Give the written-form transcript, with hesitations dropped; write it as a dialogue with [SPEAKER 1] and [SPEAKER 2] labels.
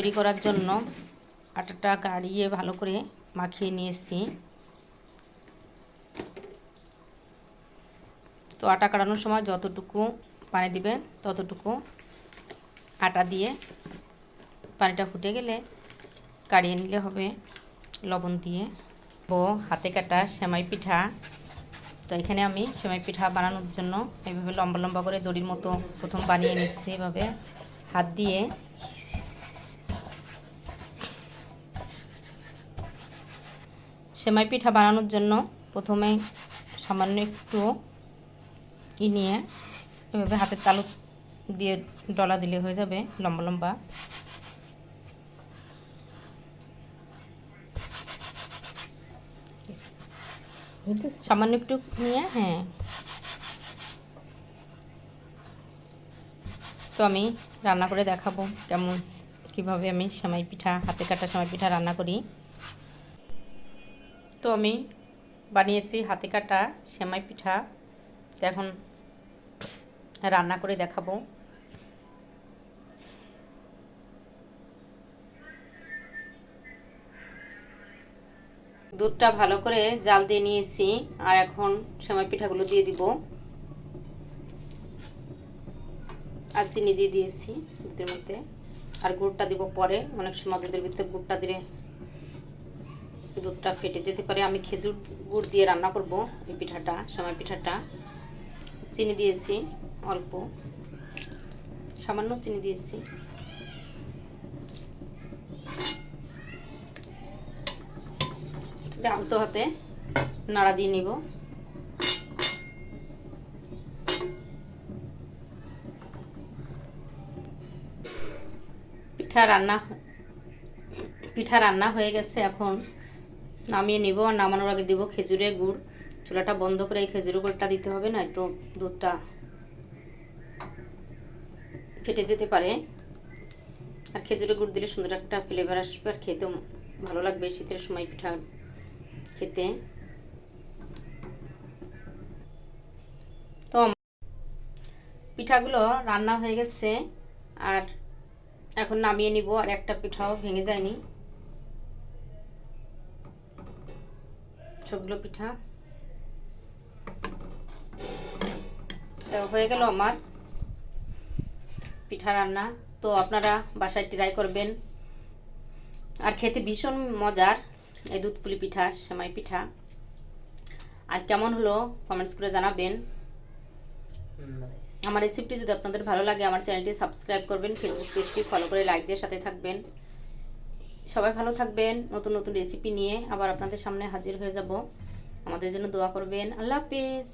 [SPEAKER 1] তৈরি করার জন্য আটাটা গাড়িয়ে ভালো করে মাখিয়ে নিয়ে এসেছি। তো আটা কাটানোর সময় যতটুকু পানি দিবেন ততটুকু আটা দিয়ে পানিটা ফুটে গেলে কাড়িয়ে নিলে হবে লবণ দিয়ে। হাতে কাটা সেমাই পিঠা। তো এখানে আমি সেমাই পিঠা বানানোর জন্য এইভাবে লম্বা লম্বা করে দড়ির মতো প্রথম বানিয়ে নিচ্ছি। এভাবে হাত দিয়ে সেমাই পিঠা বানানোর জন্য প্রথমে সামান্য একটু নিয়ে এভাবে হাতের তালু দিয়ে ডলা দিলে হয়ে যাবে লম্বা লম্বা। সামান্য একটু নিয়ে তো আমি রান্না করে দেখাবো কিভাবে আমি সেমাই পিঠা হাতে কাটা সেমাই পিঠা রান্না করি। তো আমি বানিয়েছি হাতে কাটা সেমাই পিঠা। তো এখন রান্না করে দেখাবো। দুধটা ভালো করে জাল দিয়ে নিয়েছি আর এখন সেমাই পিঠাগুলো দিয়ে দিব। আর চিনি দিয়ে দিয়েছি দুধের মধ্যে, আর গুড়টা দিব পরে। অনেক সময় দুধের ভিতরে গুড়টা দিলে দুধটা ফেটে যেতে পারে। আমি খেজুর গুড় দিয়ে রান্না করব এই পিঠাটা, সেমাই পিঠাটা। চিনি দিয়েছি অল্প, সামান্য চিনি দিয়েছি। আলতো হাতে নাড়া দিয়ে নিব। পিঠা রান্না হয়ে গেছে। এখন নামিয়ে নিব। আর নামানোর আগে দিব খেজুরের গুড়। চুলাটা বন্ধ করে এই খেজুরের গুড়টা দিতে হবে, না তো দুধটা ফেটে যেতে পারে। আর খেজুরের গুড় দিলে সুন্দর একটা ফ্লেভার আসবে আর খেতেও ভালো লাগবে শীতের সময় পিঠা খেতে। তো পিঠাগুলো রান্না হয়ে গেছে আর এখন নামিয়ে নিব। আর একটা পিঠাও ভেঙে যায়নি, সবগুলো পিঠা তো হয়ে গেল আমার পিঠা রান্না। তো আপনারা বাসায় ট্রাই করবেন। আর খেতে ভীষণ মজার এই দুধ পুলি পিঠা, সেমাই পিঠা। আর কেমন হলো কমেন্টস করে জানাবেন। আমার রেসিপিটি যদি আপনাদের ভালো লাগে আমার চ্যানেলটি সাবস্ক্রাইব করবেন, ফেসবুক পেজটি ফলো করে লাইক দিয়ে সাথে থাকবেন। সবাই ভালো থাকবেন। নতুন নতুন রেসিপি নিয়ে আবার আপনাদের সামনে হাজির হয়ে যাব। আমাদের জন্য দোয়া করবেন। আল্লাহ হাফেজ।